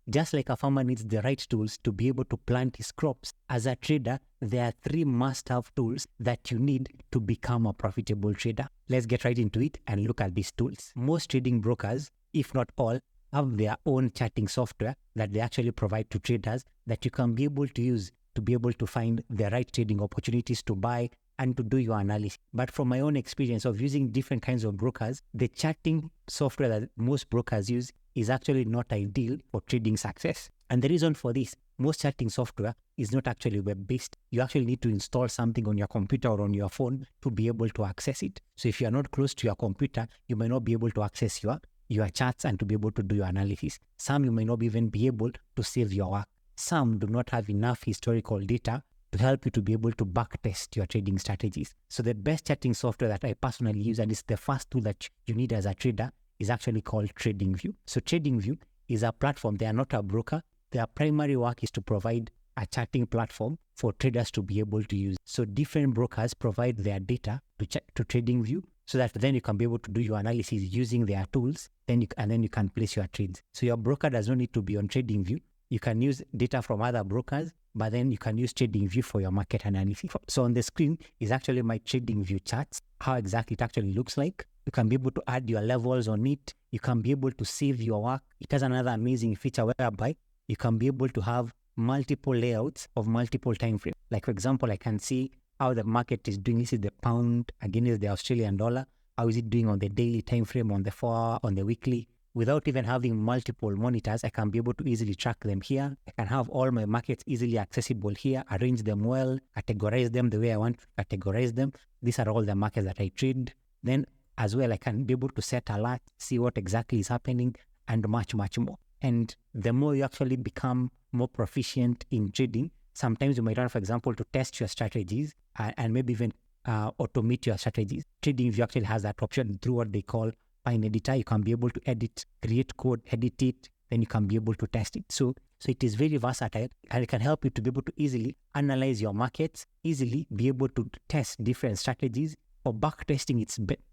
just like a farmer needs the right tools to be able to plant his crops, as a trader, there are 3 must-have tools that you need to become a profitable trader. Let's get right into it and look at these tools. Most trading brokers, if not all, have their own charting software that they actually provide to traders that you can be able to use to be able to find the right trading opportunities to buy and to do your analysis. But from my own experience of using different kinds of brokers, the charting software that most brokers use is actually not ideal for trading success. And the reason for this, most charting software is not actually web-based. You actually need to install something on your computer or on your phone to be able to access it. So if you are not close to your computer, you might not be able to access your charts and to be able to do your analysis. Some you may not even be able to save your work. Some do not have enough historical data to help you to be able to backtest your trading strategies. So the best charting software that I personally use, and it's the first tool that you need as a trader, is actually called TradingView. So TradingView is a platform. They are not a broker. Their primary work is to provide a charting platform for traders to be able to use. So different brokers provide their data to TradingView, so that then you can be able to do your analysis using their tools, and then you can place your trades. So your broker does not need to be on TradingView. You can use data from other brokers, but then you can use TradingView for your market analysis. So on the screen is actually my TradingView charts, how exactly it actually looks like. You can be able to add your levels on it. You can be able to save your work. It has another amazing feature whereby you can be able to have multiple layouts of multiple time frames. Like for example, I can see how the market is doing. This is the pound against the Australian dollar. How is it doing on the daily time frame, on the 4 hour, on the weekly? Without even having multiple monitors, I can be able to easily track them here. I can have all my markets easily accessible here, arrange them well, categorize them the way I want to categorize them. These are all the markets that I trade. Then as well, I can be able to set alerts, see what exactly is happening, and much, much more. And the more you actually become more proficient in trading, sometimes you might want, for example, to test your strategies and maybe even automate your strategies. TradingView actually has that option through what they call Fine Editor. You can be able to edit, create code, edit it, then you can be able to test it. So it is very versatile, and it can help you to be able to easily analyze your markets, easily be able to test different strategies. For backtesting,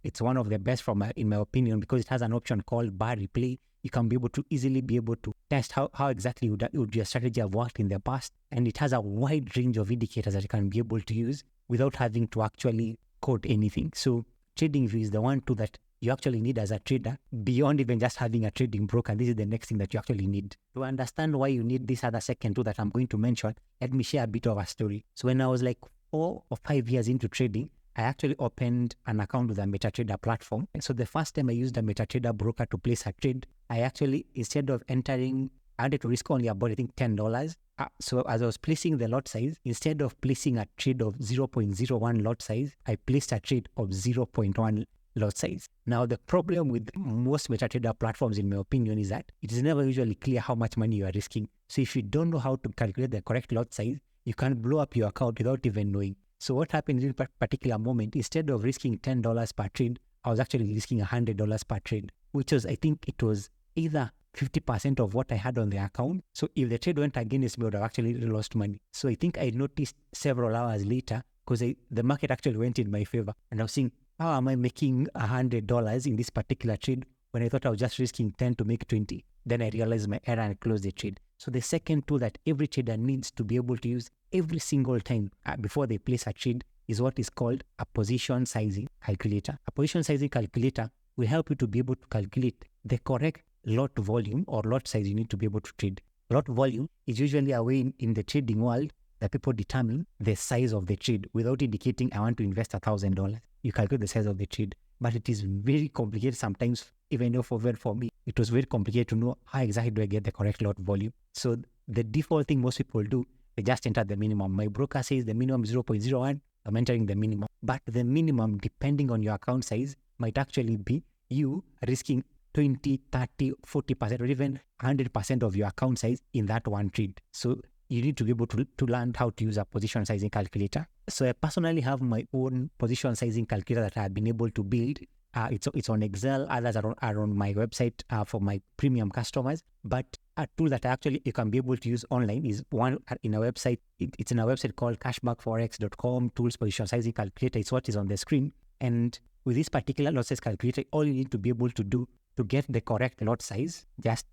it's one of the best in my opinion, because it has an option called bar replay. You can be able to easily be able to test how exactly would your strategy have worked in the past. And it has a wide range of indicators that you can be able to use without having to actually code anything. So TradingView is the one tool that you actually need as a trader, beyond even just having a trading broker. This is the next thing that you actually need. To understand why you need this other second tool that I'm going to mention, let me share a bit of a story. So when I was like 4 or 5 years into trading, I actually opened an account with a MetaTrader platform. And so the first time I used a MetaTrader broker to place a trade, I actually, instead of entering, I wanted to risk only about, I think, $10. So as I was placing the lot size, instead of placing a trade of 0.01 lot size, I placed a trade of 0.1 lot size. Now, the problem with most MetaTrader platforms, in my opinion, is that it is never usually clear how much money you are risking. So if you don't know how to calculate the correct lot size, you can blow up your account without even knowing. So what happened in that particular moment, instead of risking $10 per trade, I was actually risking $100 per trade, which was, I think it was either 50% of what I had on the account. So if the trade went against me, I would have actually lost money. So I think I noticed several hours later, because the market actually went in my favor. And I was saying, how am I making $100 in this particular trade when I thought I was just risking 10 to make 20? Then I realized my error and closed the trade. So the second tool that every trader needs to be able to use every single time before they place a trade is what is called a position sizing calculator. A position sizing calculator will help you to be able to calculate the correct lot volume or lot size you need to be able to trade. Lot volume is usually a way in the trading world that people determine the size of the trade without indicating I want to invest $1,000. You calculate the size of the trade, but it is very complicated sometimes. Even for me, it was very complicated to know how exactly do I get the correct lot volume. So the default thing most people do, they just enter the minimum. My broker says the minimum is 0.01. I'm entering the minimum. But the minimum, depending on your account size, might actually be you risking 20, 30, 40%, or even 100% of your account size in that one trade. So you need to be able to learn how to use a position sizing calculator. So I personally have my own position sizing calculator that I have been able to build. It's on Excel. Others are on my website for my premium customers. But a tool that you can be able to use online is one in a website. It's in a website called cashbackforex.com, tools position sizing calculator. It's what is on the screen. And with this particular lot size calculator, all you need to be able to do to get the correct lot size, just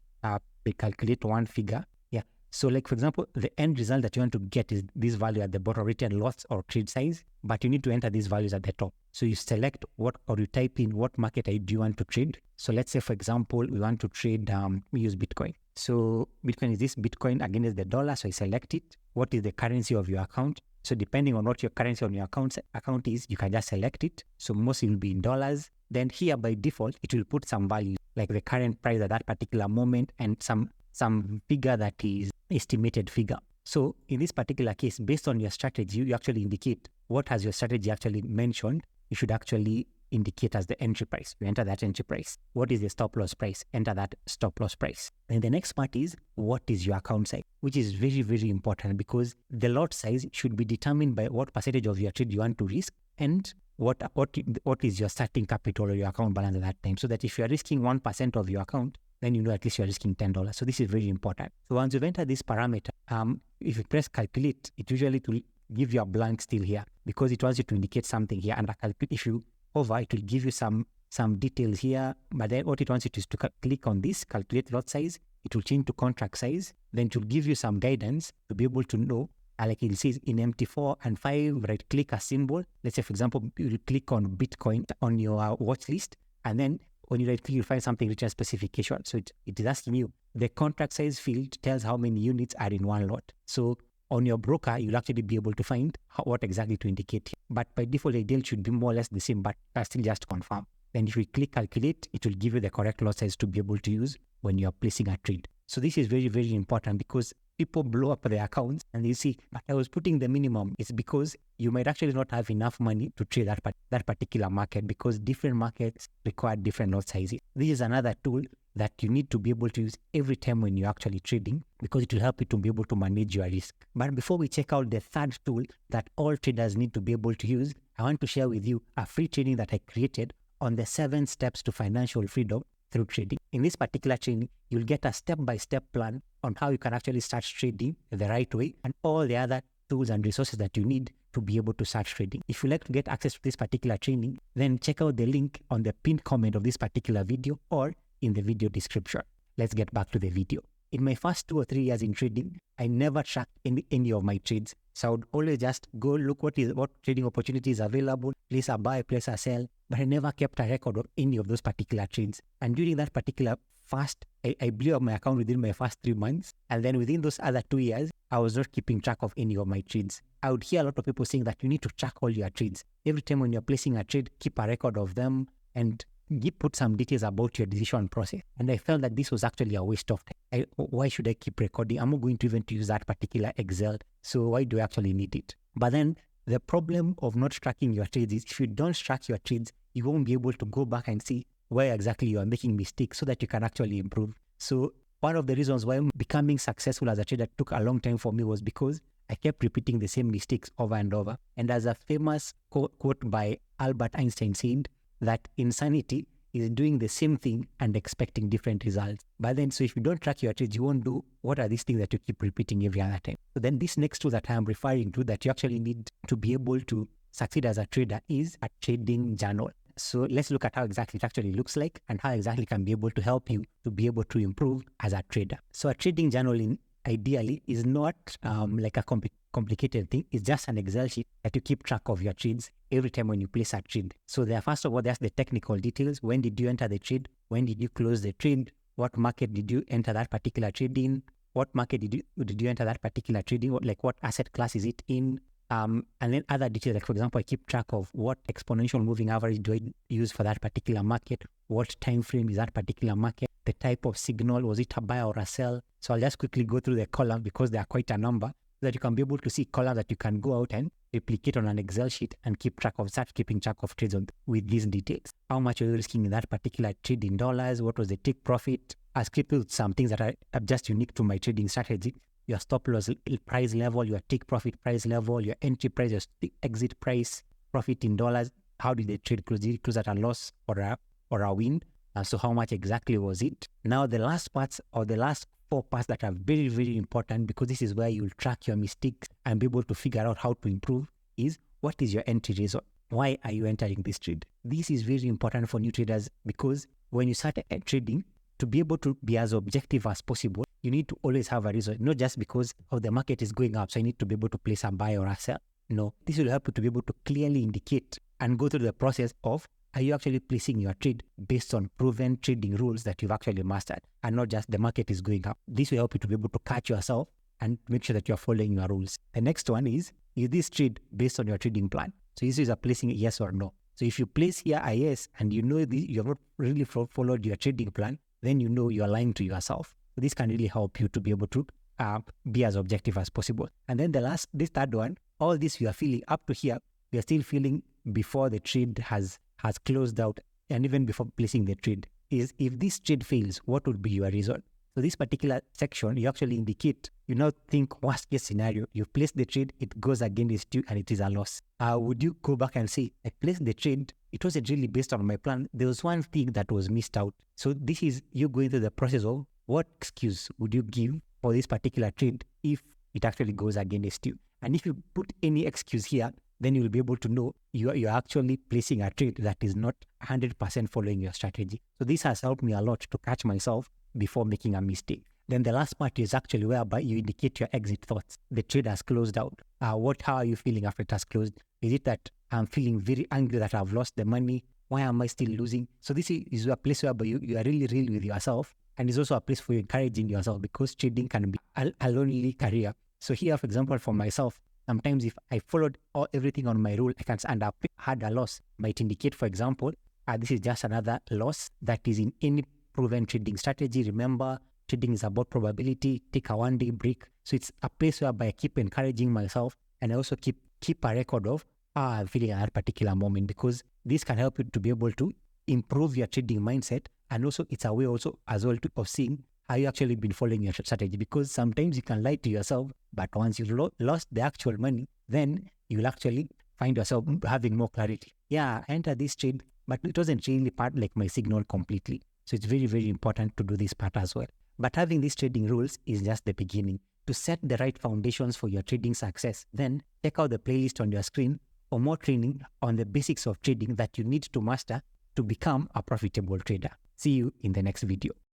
we calculate one figure. Yeah. So like, for example, the end result that you want to get is this value at the bottom, written lots or trade size, but you need to enter these values at the top. So you select what, or you type in what market do you want to trade. So let's say, for example, we want to trade, we use Bitcoin. So Bitcoin is this Bitcoin against the dollar. So I select it. What is the currency of your account? So depending on what your currency on your account is, you can just select it. So mostly will be in dollars. Then here by default, it will put some value, like the current price at that particular moment and some figure that is estimated figure. So in this particular case, based on your strategy, you actually indicate what has your strategy actually mentioned. You should actually indicate as the entry price. You enter that entry price. What is the stop loss price? Enter that stop loss price. And the next part is, what is your account size? Which is very, very important, because the lot size should be determined by what percentage of your trade you want to risk and what is your starting capital or your account balance at that time. So that if you are risking 1% of your account, then you know at least you are risking $10. So this is very important. So once you've entered this parameter, if you press calculate, it usually will give you a blank still here, because it wants you to indicate something here. And if you hover, it will give you some details here. But then what it wants you to is to click on this, calculate lot size. It will change to contract size. Then it will give you some guidance to be able to know. Like it says in MT4 and 5, right click a symbol. Let's say, for example, you click on Bitcoin on your watch list, and then when you right click, you'll find something written specification. So it is asking you, the contract size field tells how many units are in one lot. So on your broker, you'll actually be able to find what exactly to indicate. But by default, the deal should be more or less the same, but still just confirm. Then if you click calculate, it will give you the correct lot size to be able to use when you're placing a trade. So this is very, very important, because people blow up their accounts and you see, but I was putting the minimum. It's because you might actually not have enough money to trade that particular market, because different markets require different lot sizes. This is another tool that you need to be able to use every time when you're actually trading, because it will help you to be able to manage your risk. But before we check out the third tool that all traders need to be able to use, I want to share with you a free training that I created on the 7 steps to financial freedom through trading. In this particular training, you'll get a step-by-step plan on how you can actually start trading the right way, and all the other tools and resources that you need to be able to start trading. If you'd like to get access to this particular training, then check out the link on the pinned comment of this particular video or in the video description. Let's get back to the video. In my first 2 or 3 years in trading, I never tracked any of my trades. So I would always just go look what trading opportunities available, place a buy, place a sell, but I never kept a record of any of those particular trades. And during that particular I blew up my account within my first 3 months. And then within those other 2 years, I was not keeping track of any of my trades. I would hear a lot of people saying that you need to track all your trades. Every time when you're placing a trade, keep a record of them and put some details about your decision process. And I felt that this was actually a waste of time. Why should I keep recording? I'm not going to even use that particular Excel. So why do I actually need it? But then the problem of not tracking your trades is, if you don't track your trades, you won't be able to go back and see where exactly you are making mistakes so that you can actually improve. So one of the reasons why becoming successful as a trader took a long time for me was because I kept repeating the same mistakes over and over. And as a famous quote by Albert Einstein said, that insanity is doing the same thing and expecting different results. But then, so if you don't track your trades, you won't do what are these things that you keep repeating every other time. So then this next tool that I am referring to that you actually need to be able to succeed as a trader is a trading journal. So let's look at how exactly it actually looks like and how exactly it can be able to help you to be able to improve as a trader. So a trading journal ideally is not like a complicated thing. It's just an Excel sheet that you keep track of your trades every time when you place a trade. So there, first of all, there's the technical details. When did you enter the trade? When did you close the trade? What market did you enter that particular trade in? What market did you enter that particular trade in? Like what asset class is it in? And then other details, like for example, I keep track of what exponential moving average do I use for that particular market, what time frame is that particular market, the type of signal, was it a buy or a sell? So I'll just quickly go through the column because there are quite a number, so that you can be able to see columns that you can go out and replicate on an Excel sheet and start keeping track of trades with these details. How much are you risking in that particular trade in dollars? What was the take profit? I scripted some things that are just unique to my trading strategy. Your stop loss price level, your take profit price level, your entry price, your exit price, profit in dollars. How did the trade close? Did it close at a loss or a win? So how much exactly was it? Now the last parts, or the last 4 parts that are very, very important, because this is where you'll track your mistakes and be able to figure out how to improve, is what is your entry reason? Why are you entering this trade? This is very important for new traders, because when you start trading, to be able to be as objective as possible, you need to always have a reason, not just because the market is going up, so I need to be able to place a buy or a sell. No, this will help you to be able to clearly indicate and go through the process of, are you actually placing your trade based on proven trading rules that you've actually mastered, and not just the market is going up. This will help you to be able to catch yourself and make sure that you're following your rules. The next one is this trade based on your trading plan? So this is a placing yes or no. So if you place here a yes and you know you have not really followed your trading plan, then you know you're lying to yourself. So this can really help you to be able to be as objective as possible. And then this third one, all this you are feeling up to here, you are still feeling before the trade has closed out, and even before placing the trade, is if this trade fails, what would be your result? So this particular section, you actually indicate, you now think worst case scenario, you place the trade, it goes against you and it is a loss. Would you go back and say, I placed the trade, it wasn't really based on my plan, there was one thing that was missed out. So this is you going through the process of what excuse would you give for this particular trade if it actually goes against you. And if you put any excuse here, then you'll be able to know you're actually placing a trade that is not 100% following your strategy. So this has helped me a lot to catch myself before making a mistake. Then the last part is actually whereby you indicate your exit thoughts. The trade has closed out. How are you feeling after it has closed? Is it that I'm feeling very angry that I've lost the money? Why am I still losing? So this is a place where you are really real with yourself, and it's also a place for you encouraging yourself, because trading can be a lonely career. So here, for example, for myself, sometimes if I followed everything on my rule, I can stand up, had a loss, might indicate, for example, this is just another loss that is in any proven trading strategy. Remember, trading is about probability. Take a one-day break. So it's a place whereby I keep encouraging myself, and I also keep a record of how I'm feeling at that particular moment, because this can help you to be able to improve your trading mindset, and also it's a way also as well of seeing how you actually been following your strategy, because sometimes you can lie to yourself, but once you lost the actual money, then you'll actually find yourself having more clarity. Yeah, I entered this trade, but it wasn't really part like my signal completely. So it's very, very important to do this part as well. But having these trading rules is just the beginning. To set the right foundations for your trading success, then check out the playlist on your screen for more training on the basics of trading that you need to master to become a profitable trader. See you in the next video.